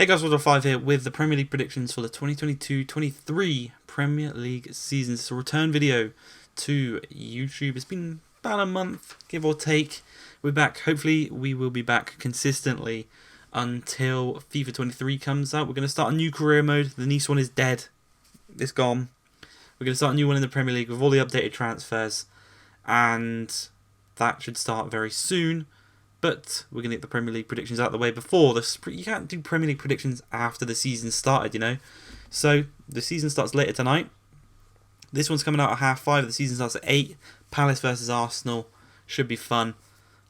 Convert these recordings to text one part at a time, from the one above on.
Hey guys, Roger5 here with the Premier League predictions for the 2022-23 Premier League season. It's a return video to YouTube. It's been about a month, give or take. We're back. Hopefully we will be back consistently until FIFA 23 comes out. We're going to start a new career mode. The Nice one is dead. It's gone. We're going to start a new one in the Premier League with all the updated transfers. And that should start very soon. But we're going to get the Premier League predictions out of the way before this. You can't do Premier League predictions after the season started, you know. So the season starts later tonight. This one's coming out at 5:30. The season starts at 8. Palace versus Arsenal. Should be fun.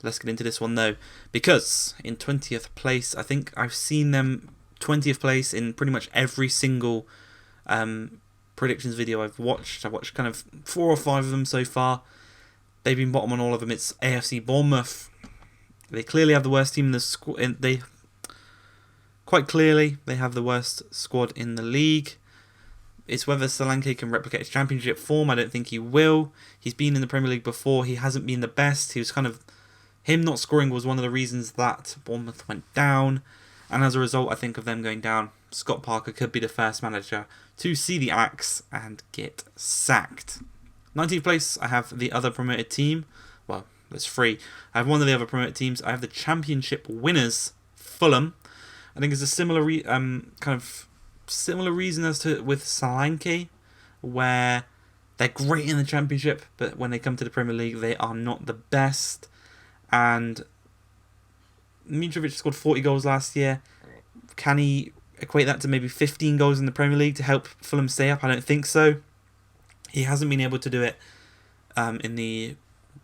Let's get into this one though. Because in 20th place, I think I've seen them 20th place in pretty much every single predictions video I've watched. I've watched kind of 4 or 5 of them so far. They've been bottom on all of them. It's AFC Bournemouth. They clearly have the worst team in the squad. Quite clearly they have the worst squad in the league. It's whether Solanke can replicate his championship form. I don't think he will. He's been in the Premier League before. He hasn't been the best. Him not scoring was one of the reasons that Bournemouth went down. And as a result, I think of them going down, Scott Parker could be the first manager to see the axe and get sacked. 19th place, I have the other promoted team. Well, there's 3. I have one of the other promoted teams. I have the championship winners, Fulham. I think it's a similar reason as to with Solanke, where they're great in the championship, but when they come to the Premier League, they are not the best. And Mitrovic scored 40 goals last year. Can he equate that to maybe 15 goals in the Premier League to help Fulham stay up? I don't think so. He hasn't been able to do it in the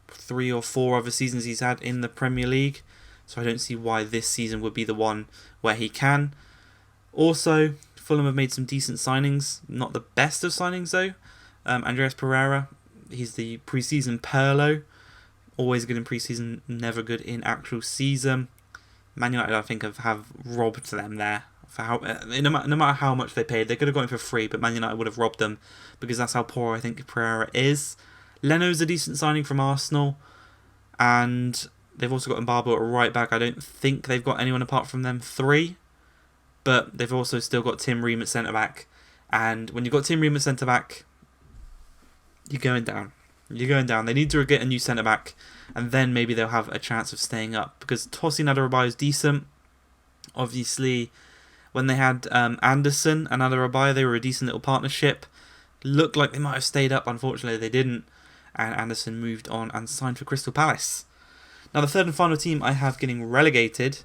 3 or 4 other seasons he's had in the Premier League, so I don't see why this season would be the one where he can. Also, Fulham have made some decent signings, not the best of signings though. Andreas Pereira, he's the pre-season Perlo, always good in pre-season, never good in actual season. Man United, I think, have robbed them there. No matter how much they paid, they could have got him for free, but Man United would have robbed them because that's how poor I think Pereira is. Leno's a decent signing from Arsenal, and they've also got Mbarbo at right back. I don't think they've got anyone apart from them 3, but they've also still got Tim Ream at centre back. And when you've got Tim Ream at centre back, you're going down. You're going down. They need to get a new centre back, and then maybe they'll have a chance of staying up. Because Tosin Adarabioyo is decent. Obviously, when they had Anderson and Adarabioyo, they were a decent little partnership. Looked like they might have stayed up. Unfortunately, they didn't. And Anderson moved on and signed for Crystal Palace. Now, the third and final team I have getting relegated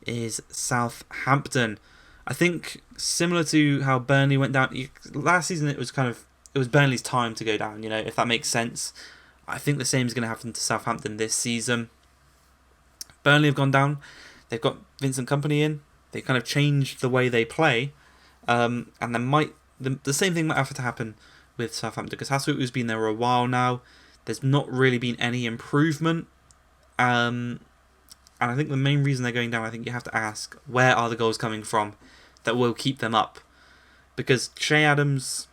is Southampton. I think similar to how Burnley went down last season, it was Burnley's time to go down. You know, if that makes sense. I think the same is going to happen to Southampton this season. Burnley have gone down. They've got Vincent Kompany in. They kind of changed the way they play, and the same thing might have to happen with Southampton, because Hasenhüttl's been there a while now. There's not really been any improvement. And I think the main reason they're going down, I think you have to ask, where are the goals coming from that will keep them up? Because Che Adams,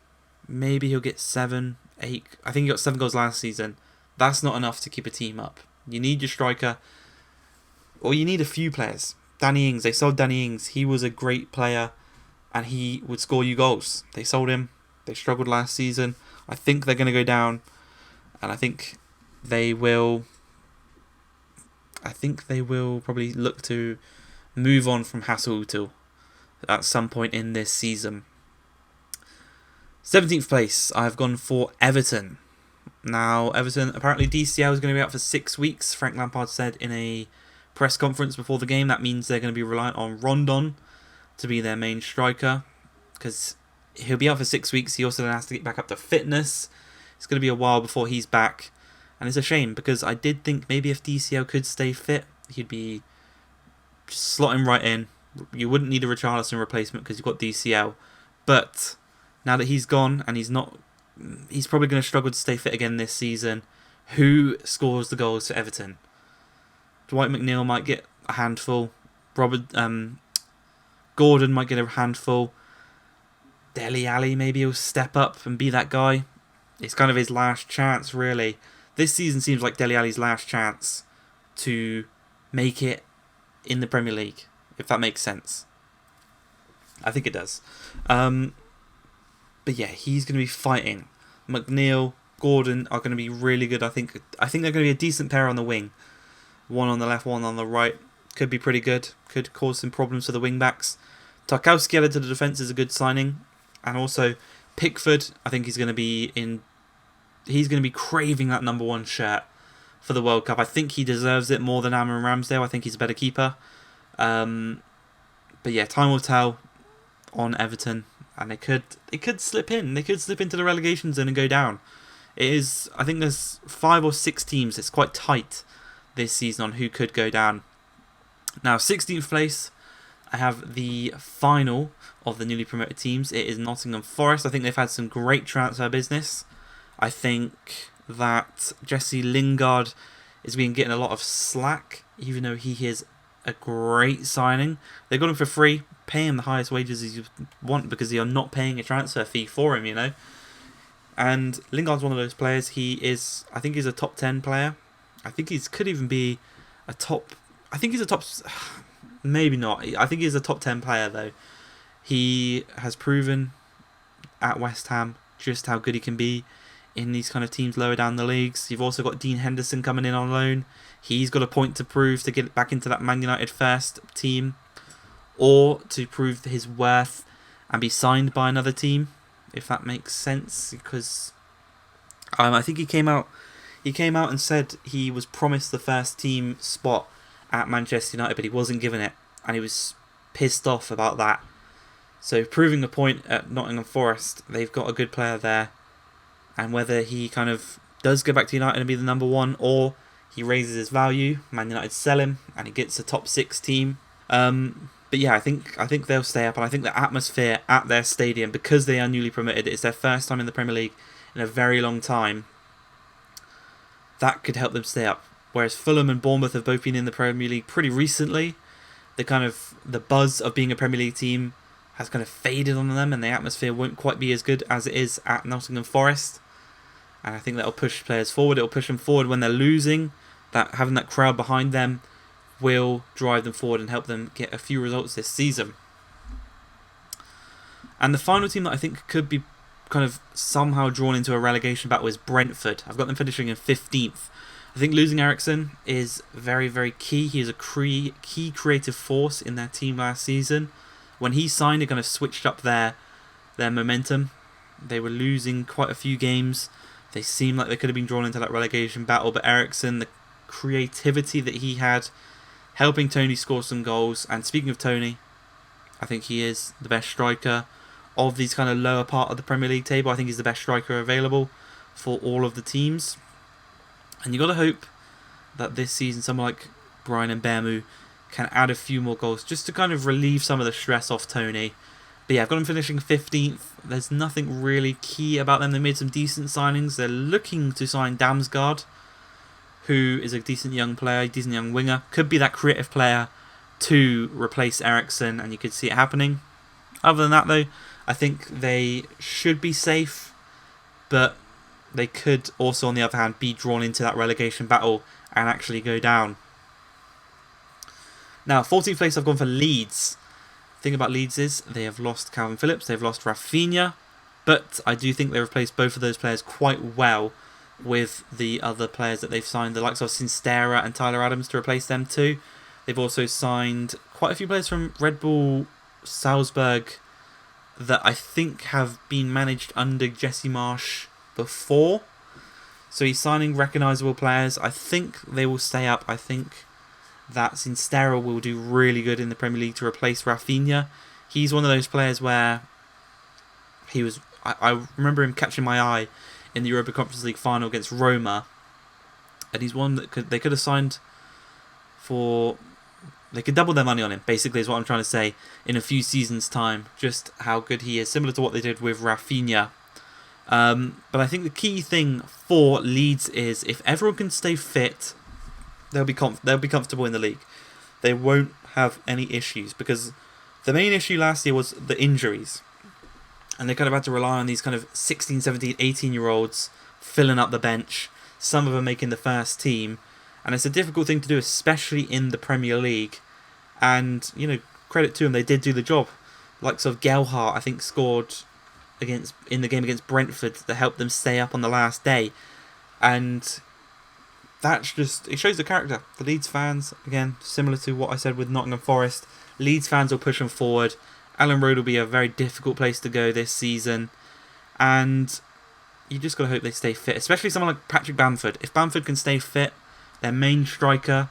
maybe he'll get 7, 8. I think he got 7 goals last season. That's not enough to keep a team up. You need your striker, or you need a few players. Danny Ings, they sold Danny Ings. He was a great player, and he would score you goals. They sold him. They struggled last season. I think they're going to go down, and I think they will probably look to move on from Hasenhüttl at some point in this season. 17th place, I've gone for Everton. Now, Everton, apparently DCL is going to be out for 6 weeks. Frank Lampard said in a press conference before the game. That means they're going to be reliant on Rondon to be their main striker, because he'll be out for 6 weeks. He also then has to get back up to fitness. It's going to be a while before he's back. And it's a shame, because I did think maybe if DCL could stay fit, he'd be just slot him right in. You wouldn't need a Richarlison replacement because you've got DCL. But now that he's gone, and he's probably going to struggle to stay fit again this season. Who scores the goals for Everton? Dwight McNeil might get a handful. Gordon might get a handful. Dele Alli maybe will step up and be that guy. It's kind of his last chance, really. This season seems like Dele Alli's last chance to make it in the Premier League, if that makes sense. I think it does. But yeah, he's going to be fighting. McNeil, Gordon are going to be really good. I think they're going to be a decent pair on the wing. One on the left, one on the right. Could be pretty good. Could cause some problems for the wing backs. Tarkowski added to the defence is a good signing. And also Pickford, I think he's going to be craving that number 1 shirt for the World Cup. I think he deserves it more than Aaron Ramsdale. I think he's a better keeper. But yeah, time will tell on Everton, and they could slip in. They could slip into the relegation zone and go down. I think there's 5 or 6 teams. It's quite tight this season on who could go down. Now, 16th place, I have the final of the newly promoted teams. It is Nottingham Forest. I think they've had some great transfer business. I think that Jesse Lingard is getting a lot of slack, even though he is a great signing. They got him for free, pay him the highest wages you want because they are not paying a transfer fee for him, And Lingard's one of those players. I think he's a top 10 player. I think he could even be a top... I think he's a top... Maybe not. I think he's a top 10 player, though. He has proven at West Ham just how good he can be in these kind of teams lower down the leagues. You've also got Dean Henderson coming in on loan. He's got a point to prove to get back into that Man United first team, or to prove his worth and be signed by another team, if that makes sense. Because I think he came out and said he was promised the first team spot at Manchester United, but he wasn't given it, and he was pissed off about that. So proving the point at Nottingham Forest, they've got a good player there, and whether he kind of does go back to United and be the number 1, or he raises his value, Man United sell him, and he gets a top 6 team. But yeah, I think they'll stay up, and I think the atmosphere at their stadium, because they are newly promoted, it's their first time in the Premier League in a very long time, that could help them stay up. Whereas Fulham and Bournemouth have both been in the Premier League pretty recently, the buzz of being a Premier League team has kind of faded on them, and the atmosphere won't quite be as good as it is at Nottingham Forest. And I think that'll push players forward. It'll push them forward when they're losing. That having that crowd behind them will drive them forward and help them get a few results this season. And the final team that I think could be kind of somehow drawn into a relegation battle is Brentford. I've got them finishing in 15th. I think losing Eriksen is very, very key. He is a key creative force in their team last season. When he signed, it kind of switched up their momentum. They were losing quite a few games. They seemed like they could have been drawn into that relegation battle, but Eriksen, the creativity that he had, helping Tony score some goals. And speaking of Tony, I think he is the best striker of these kind of lower part of the Premier League table. I think he's the best striker available for all of the teams. And you got to hope that this season someone like Bryan Mbeumo can add a few more goals just to kind of relieve some of the stress off Tony. But yeah, I've got them finishing 15th. There's nothing really key about them. They made some decent signings. They're looking to sign Damsgaard, who is a decent young player, decent young winger. Could be that creative player to replace Eriksen, and you could see it happening. Other than that, though, I think they should be safe, but they could also, on the other hand, be drawn into that relegation battle and actually go down. Now, 14th place, I've gone for Leeds. The thing about Leeds is they have lost Calvin Phillips, they've lost Rafinha, but I do think they replaced both of those players quite well with the other players that they've signed, the likes of Sinstera and Tyler Adams, to replace them too. They've also signed quite a few players from Red Bull Salzburg that I think have been managed under Jesse Marsch before. So he's signing recognisable players. I think they will stay up. I think that Sinstera will do really good in the Premier League to replace Rafinha. He's one of those players where he was... I remember him catching my eye in the Europa Conference League final against Roma. And he's one that they could have signed for... They could double their money on him, basically, is what I'm trying to say, in a few seasons' time. Just how good he is, similar to what they did with Rafinha. But I think the key thing for Leeds is if everyone can stay fit, they'll be comfortable in the league. They won't have any issues, because the main issue last year was the injuries. And they kind of had to rely on these kind of 16, 17, 18-year-olds filling up the bench, some of them making the first team. And it's a difficult thing to do, especially in the Premier League. And, credit to them, they did do the job likes of Gelhardt, I think, scored in the game against Brentford that helped them stay up on the last day. And it shows the character. The Leeds fans, again, similar to what I said with Nottingham Forest, Leeds fans will push them forward. Ellen Road will be a very difficult place to go this season. And you just got to hope they stay fit, especially someone like Patrick Bamford. If Bamford can stay fit, their main striker,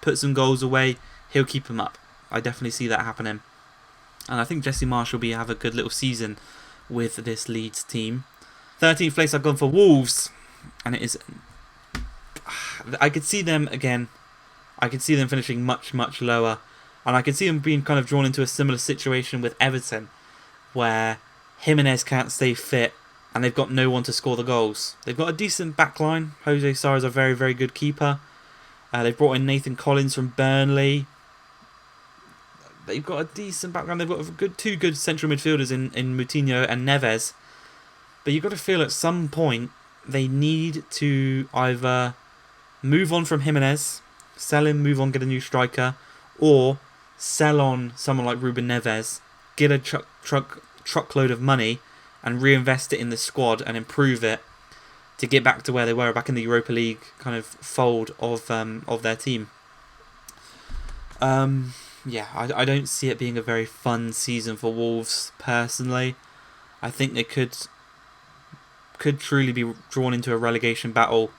put some goals away, he'll keep them up. I definitely see that happening. And I think Jesse Marsh will have a good little season with this Leeds team. 13th place I've gone for Wolves. And it is... I could see them again. I could see them finishing much, much lower. And I could see them being kind of drawn into a similar situation with Everton, where Jimenez can't stay fit and they've got no one to score the goals. They've got a decent backline. Jose Sarr is a very, very good keeper. They've brought in Nathan Collins from Burnley. They've got a decent background. They've got two good central midfielders in Moutinho and Neves. But you've got to feel at some point they need to either move on from Jimenez, sell him, move on, get a new striker, or sell on someone like Ruben Neves, get a truckload of money and reinvest it in the squad and improve it to get back to where they were back in the Europa League kind of fold of their team. I don't see it being a very fun season for Wolves personally. I think they could truly be drawn into a relegation battle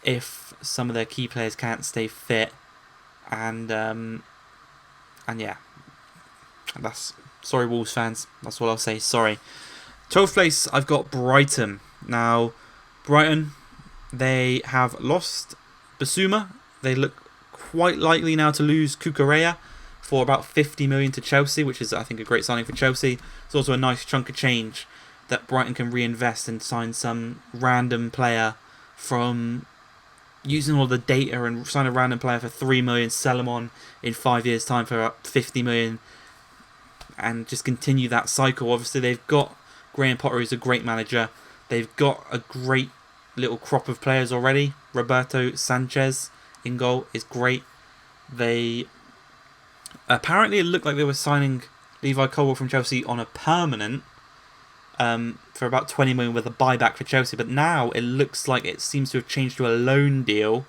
if some of their key players can't stay fit. And yeah, sorry Wolves fans, that's what I'll say, sorry. 12th place, I've got Brighton. Now, Brighton, they have lost Basuma. They look quite likely now to lose Cucurella for about 50 million to Chelsea, which is, I think, a great signing for Chelsea. It's also a nice chunk of change that Brighton can reinvest and sign some random player from using all the data and sign a random player for 3 million, sell them on in 5 years' time for about 50 million, and just continue that cycle. Obviously, they've got Graham Potter, who's a great manager. They've got a great little crop of players already. Roberto Sanchez in goal is great. They apparently, it looked like they were signing Levi Colwill from Chelsea on a permanent for about 20 million with a buyback for Chelsea, but now it looks like it seems to have changed to a loan deal,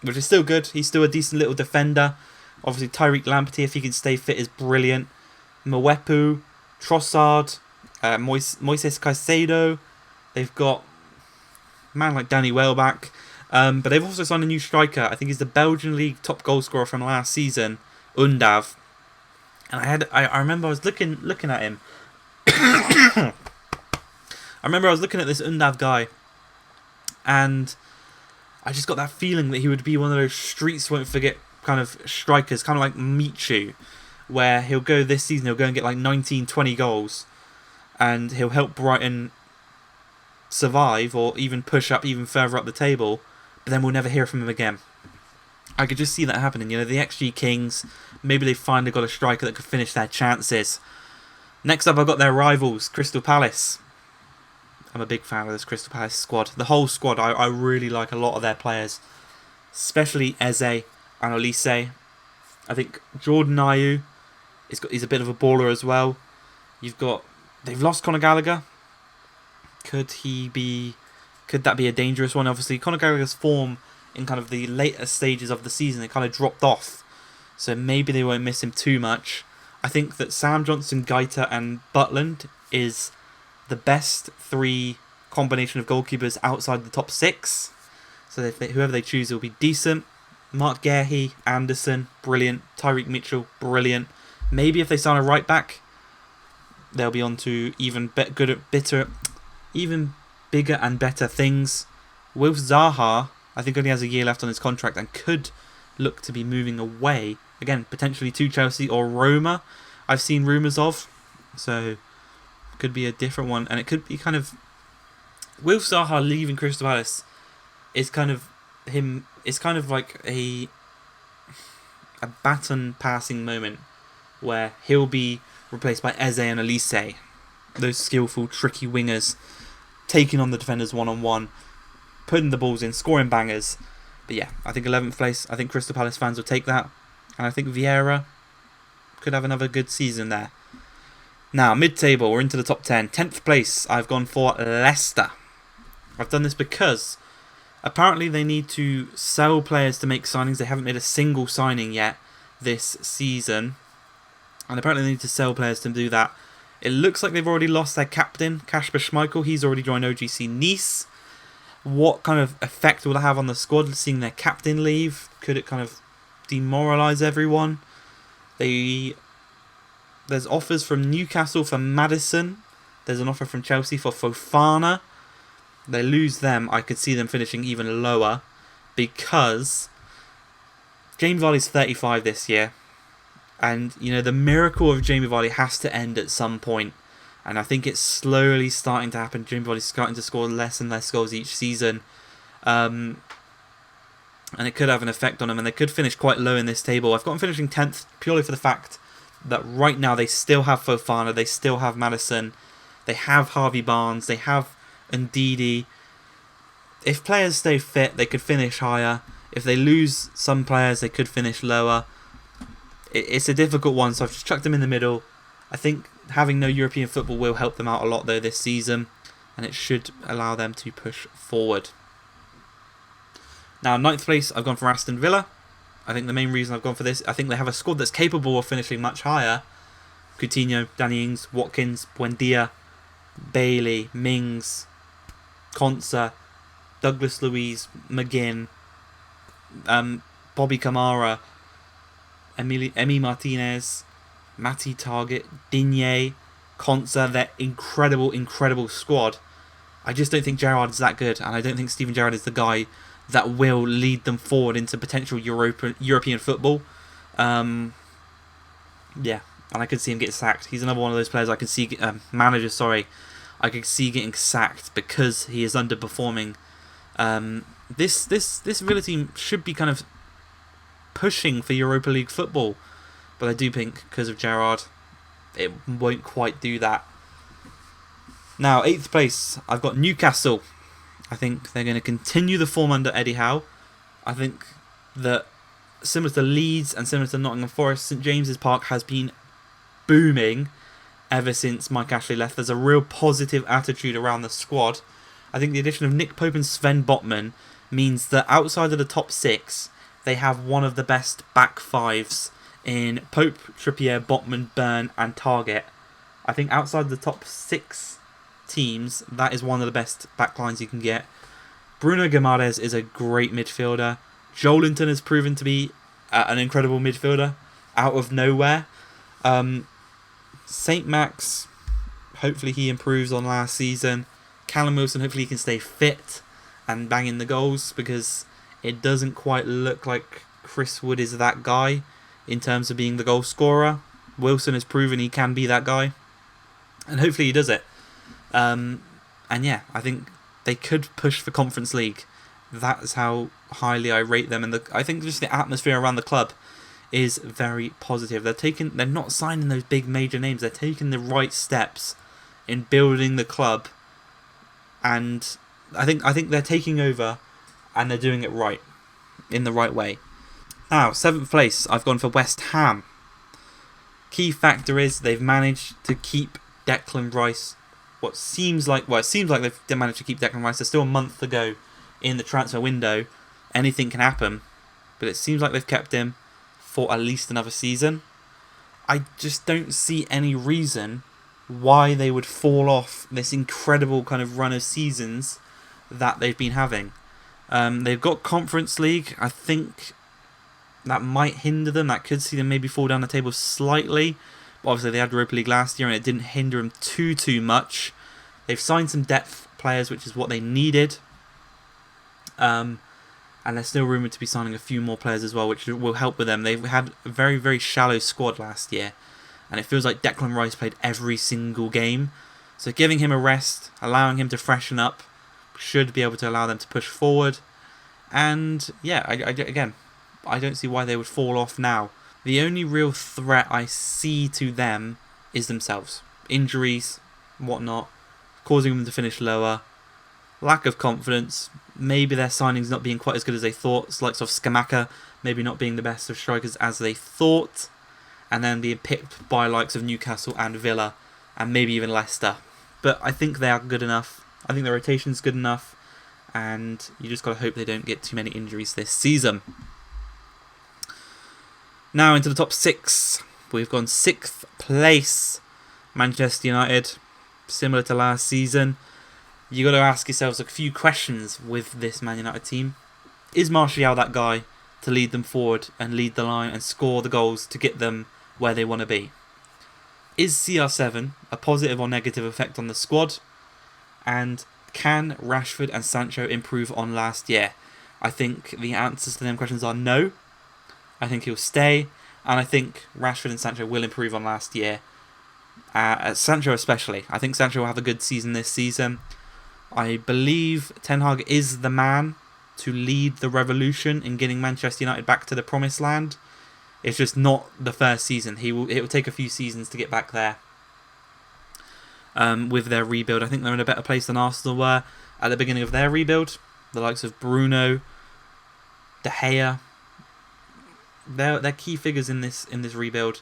which is still good. He's still a decent little defender. Obviously, Tyreek Lamptey, if he can stay fit, is brilliant. Mwepu, Trossard, Moises Caicedo. They've got a man like Danny Welbeck. But they've also signed a new striker. I think he's the Belgian League top goal scorer from last season, Undav. And I remember I was looking at him. I remember I was looking at this Undav guy, and I just got that feeling that he would be one of those streets won't forget kind of strikers, kind of like Michu, where he'll go this season, he'll go and get like 19, 20 goals, and he'll help Brighton survive or even push up even further up the table, but then we'll never hear from him again. I could just see that happening. You know, the XG Kings, maybe they finally got a striker that could finish their chances. Next up, I've got their rivals, Crystal Palace. I'm a big fan of this Crystal Palace squad. The whole squad, I really like a lot of their players, especially Eze and Olise. I think Jordan Ayew he's a bit of a baller as well. They've lost Conor Gallagher. Could that be a dangerous one? Obviously, Conor Gallagher's form in kind of the later stages of the season, it kind of dropped off. So maybe they won't miss him too much. I think that Sam Johnson, Gaita and Butland is the best three combination of goalkeepers outside the top six. So whoever they choose will be decent. Mark Guehi, Anderson, brilliant. Tyreek Mitchell, brilliant. Maybe if they sign a right back, they'll be on to even bigger and better things. Wilf Zaha, I think only has a year left on his contract and could look to be moving away. Again, potentially to Chelsea or Roma, I've seen rumours of. So, could be a different one. And it could be kind of... Wilf Zaha leaving Crystal Palace is kind of him... It's kind of like a baton passing moment where he'll be replaced by Eze and Olise. Those skillful, tricky wingers taking on the defenders one-on-one, putting the balls in, scoring bangers. But yeah, I think 11th place. I think Crystal Palace fans will take that. And I think Vieira could have another good season there. Now, mid-table, we're into the top 10. 10th place, I've gone for Leicester. I've done this because apparently they need to sell players to make signings. They haven't made a single signing yet this season. And apparently they need to sell players to do that. It looks like they've already lost their captain, Kasper Schmeichel. He's already joined OGC Nice. What kind of effect will that have on the squad, seeing their captain leave? Could it kind of demoralise everyone? There's offers from Newcastle for Maddison. There's an offer from Chelsea for Fofana. They lose them, I could see them finishing even lower because Jamie Vardy's 35 this year. And, you know, the miracle of Jamie Vardy has to end at some point. And I think it's slowly starting to happen. Jamie Vardy's starting to score less and less goals each season. And it could have an effect on him. And they could finish quite low in this table. I've got them finishing 10th purely for the fact that right now they still have Fofana. They still have Maddison. They have Harvey Barnes. They have Ndidi. If players stay fit, they could finish higher. If they lose some players, they could finish lower. It's a difficult one, so I've just chucked them in the middle. I think having no European football will help them out a lot, though, this season, and it should allow them to push forward. Now, 9th place, I've gone for Aston Villa. I think the main reason I've gone for this, I think they have a squad that's capable of finishing much higher. Coutinho, Danny Ings, Watkins, Buendia, Bailey, Mings, Konsa, Douglas Luiz, McGinn, Bobby Kamara, Emi Martinez, Matty Target, Digne, Konsa, their incredible squad. I just don't think Gerrard is that good, and I don't think Steven Gerrard is the guy that will lead them forward into potential European football. Yeah, and I could see him get sacked. He's another one of those players I could see, I could see getting sacked because he is underperforming. This Villa team should be kind of pushing for Europa League football, but I do think because of Gerrard, it won't quite do that. Now, 8th place, I've got Newcastle. I think they're going to continue the form under Eddie Howe. I think that similar to Leeds and similar to Nottingham Forest, St James's Park has been booming ever since Mike Ashley left. There's a real positive attitude around the squad. I think the addition of Nick Pope and Sven Botman means that outside of the top 6, they have one of the best back fives in Pope, Trippier, Botman, Byrne and Target. I think outside the top 6 teams, that is one of the best backlines you can get. Bruno Guimaraes is a great midfielder. Joelinton has proven to be an incredible midfielder out of nowhere. St Max, hopefully he improves on last season. Callum Wilson, hopefully he can stay fit and bang in the goals, because it doesn't quite look like Chris Wood is that guy in terms of being the goal scorer. Wilson has proven he can be that guy, and hopefully he does it. And yeah, I think they could push for Conference League. That's how highly I rate them, and I think just the atmosphere around the club is very positive. They're not signing those big major names. They're taking the right steps in building the club, and I think they're taking over, and they're doing it right, in the right way. Now, 7th place, I've gone for West Ham. Key factor is they've managed to keep Declan Rice. It seems like they've managed to keep Declan Rice. There's still a month to go in the transfer window. Anything can happen, but it seems like they've kept him for at least another season. I just don't see any reason why they would fall off this incredible kind of run of seasons that they've been having. They've got Conference League. I think that might hinder them. That could see them maybe fall down the table slightly. But obviously, they had Europa League last year, and it didn't hinder them too much. They've signed some depth players, which is what they needed. And they're still rumoured to be signing a few more players as well, which will help with them. They've had a very shallow squad last year, and it feels like Declan Rice played every single game. So giving him a rest, allowing him to freshen up, should be able to allow them to push forward. And yeah, again, I don't see why they would fall off now. The only real threat I see to them is themselves. Injuries, whatnot, causing them to finish lower. Lack of confidence. Maybe their signings not being quite as good as they thought. Likes of Scamacca maybe not being the best of strikers as they thought. and then being pipped by likes of Newcastle and Villa, and maybe even Leicester. But I think they are good enough. I think the rotation's good enough, and you just got to hope they don't get too many injuries this season. Now into the top 6. We've gone 6th place, Manchester United. Similar to last season, you got to ask yourselves a few questions with this Man United team. Is Martial that guy to lead them forward and lead the line and score the goals to get them where they want to be? Is CR7 a positive or negative effect on the squad? And can Rashford and Sancho improve on last year? I think the answers to them questions are no. I think he'll stay, and I think Rashford and Sancho will improve on last year. Sancho especially. I think Sancho will have a good season this season. I believe Ten Hag is the man to lead the revolution in getting Manchester United back to the promised land. It's just not the first season. It will take a few seasons to get back there. With their rebuild, I think they're in a better place than Arsenal were at the beginning of their rebuild. The likes of Bruno, De Gea, they're key figures in this rebuild,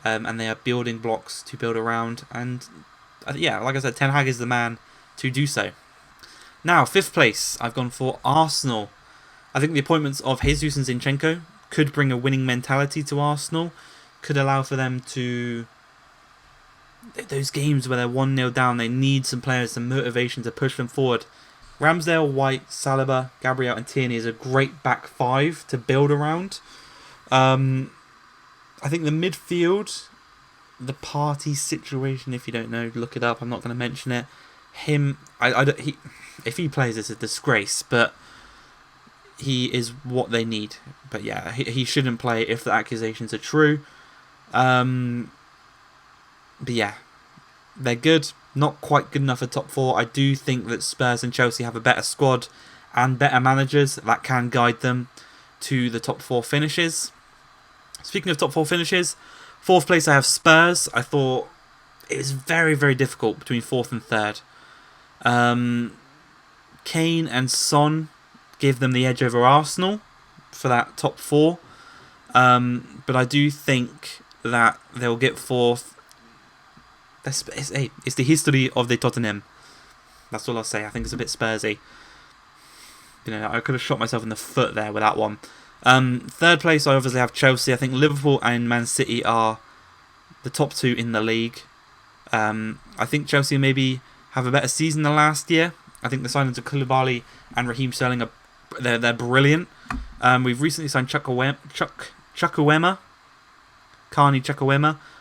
and they are building blocks to build around. And yeah, like I said, Ten Hag is the man to do so. Now, 5th place, I've gone for Arsenal. I think the appointments of Jesus and Zinchenko could bring a winning mentality to Arsenal, could allow for them to... Those games where they're 1-0 down, they need some players, some motivation to push them forward. Ramsdale, White, Saliba, Gabriel and Tierney is a great back 5 to build around. I think the midfield, the Partey situation, if you don't know, look it up. I'm not going to mention it. If he plays, it's a disgrace, but he is what they need. But yeah, he shouldn't play if the accusations are true. But yeah, they're good. Not quite good enough for top 4. I do think that Spurs and Chelsea have a better squad and better managers that can guide them to the top 4 finishes. Speaking of top 4 finishes, 4th place I have Spurs. I thought it was very, very difficult between 4th and 3rd. Kane and Son give them the edge over Arsenal for that top 4. But I do think that they'll get 4th. It's the history of the Tottenham. That's all I'll say. I think it's a bit Spursy. I could have shot myself in the foot there with that one. 3rd place, I obviously have Chelsea. I think Liverpool and Man City are the top 2 in the league. I think Chelsea maybe have a better season than last year. I think the signings of Koulibaly and Raheem Sterling they're brilliant. We've recently signed Chukwuemeka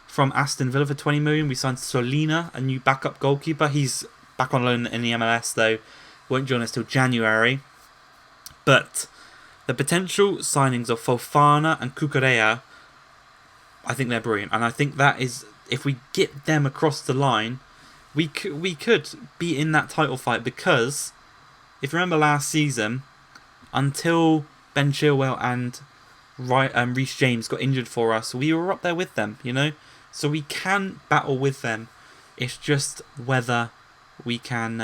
from Aston Villa for 20 million. We signed Solina, a new backup goalkeeper. He's back on loan in the MLS though. Won't join us till January. But the potential signings of Fofana and Cucurella, I think they're brilliant. And I think that is, if we get them across the line, we could be in that title fight. Because if you remember last season, until Ben Chilwell and Reece James got injured for us, we were up there with them, So we can battle with them. It's just whether we can...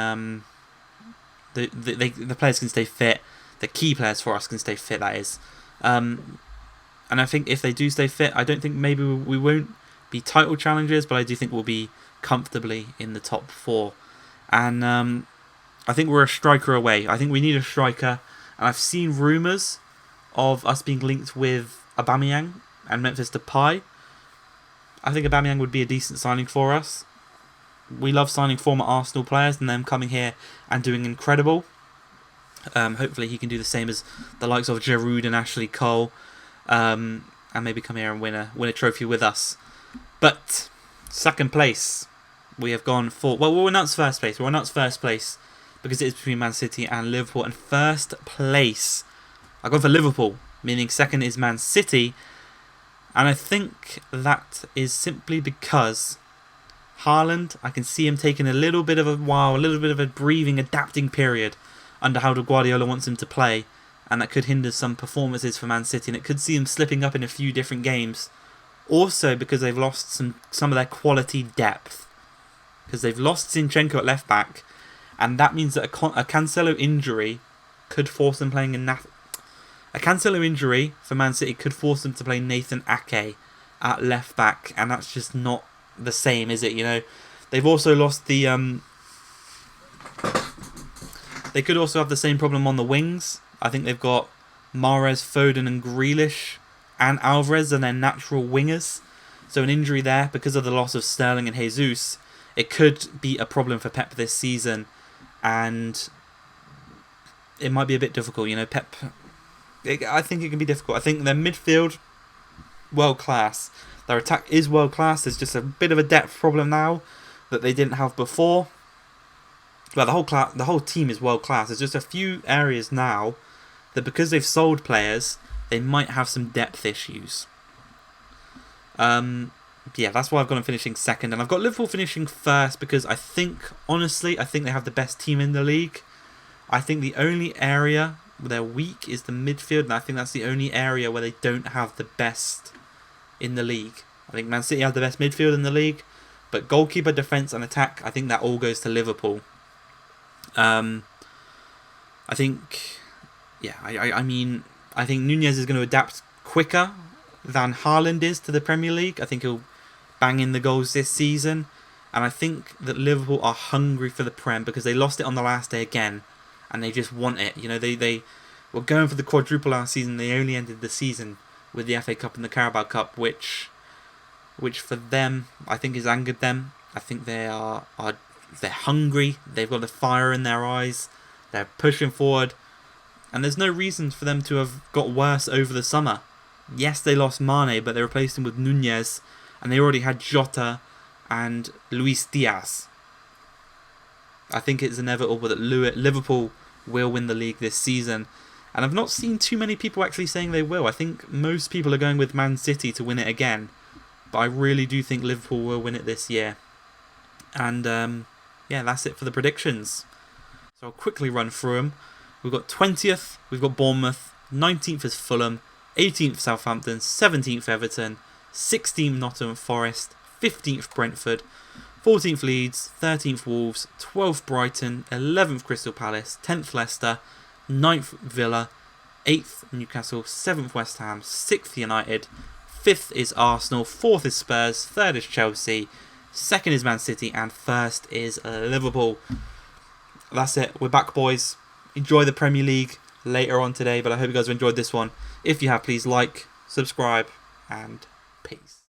the players can stay fit. The key players for us can stay fit, that is. And I think if they do stay fit, I don't think maybe we won't be title challengers, but I do think we'll be comfortably in the top 4. And I think we're a striker away. I think we need a striker. And I've seen rumours of us being linked with Aubameyang and Memphis Depay. I think Aubameyang would be a decent signing for us. We love signing former Arsenal players and them coming here and doing incredible. Hopefully he can do the same as the likes of Giroud and Ashley Cole, and maybe come here and win a trophy with us. But 2nd place, we have gone for... Well, we'll announce first place. We'll announce first place because it is between Man City and Liverpool. And 1st place, I've gone for Liverpool, meaning 2nd is Man City. And I think that is simply because Haaland, I can see him taking a little bit of a breathing, adapting period under how Guardiola wants him to play, and that could hinder some performances for Man City, and it could see him slipping up in a few different games. Also because they've lost some of their quality depth, because they've lost Zinchenko at left back, and that means that a Cancelo injury could force them playing a Cancelo injury for Man City could force them to play Nathan Ake at left back, and that's just not the same, is it? You know, they've also lost the. They could also have the same problem on the wings. I think they've got Mahrez, Foden, and Grealish, and Alvarez, and their natural wingers. So an injury there because of the loss of Sterling and Jesus, it could be a problem for Pep this season, and it might be a bit difficult. You know, Pep. I think it can be difficult. I think their midfield, world class. Their attack is world class. There's just a bit of a depth problem now that they didn't have before. But the whole team is world class. There's just a few areas now that because they've sold players, they might have some depth issues. Yeah, that's why I've got them finishing second, and I've got Liverpool finishing first because I think they have the best team in the league. I think the only area where they're weak is the midfield, and I think that's the only area where they don't have the best in the league. I think Man City have the best midfield in the league, but goalkeeper, defence and attack, I think that all goes to Liverpool. I think Nunez is going to adapt quicker than Haaland is to the Premier League. I think he'll bang in the goals this season, and I think that Liverpool are hungry for the Prem because they lost it on the last day again, and they just want it. You know, they were going for the quadruple last season. They only ended the season with the FA Cup and the Carabao Cup, which for them I think has angered them. I think they're hungry. They've got the fire in their eyes. They're pushing forward, and there's no reason for them to have got worse over the summer. Yes, they lost Mane, but they replaced him with Nunez, and they already had Jota and Luis Diaz. I think it's inevitable that Liverpool will win the league this season, and I've not seen too many people actually saying they will. I think most people are going with Man City to win it again, but I really do think Liverpool will win it this year. And yeah, that's it for the predictions. So I'll quickly run through them. We've got 20th, we've got Bournemouth, 19th is Fulham, 18th Southampton, 17th Everton, 16th Nottingham Forest, 15th Brentford, 14th Leeds, 13th Wolves, 12th Brighton, 11th Crystal Palace, 10th Leicester, 9th Villa, 8th Newcastle, 7th West Ham, 6th United, 5th is Arsenal, 4th is Spurs, 3rd is Chelsea, 2nd is Man City, and 1st is Liverpool. That's it. We're back, boys. Enjoy the Premier League later on today, but I hope you guys have enjoyed this one. If you have, please like, subscribe, and peace.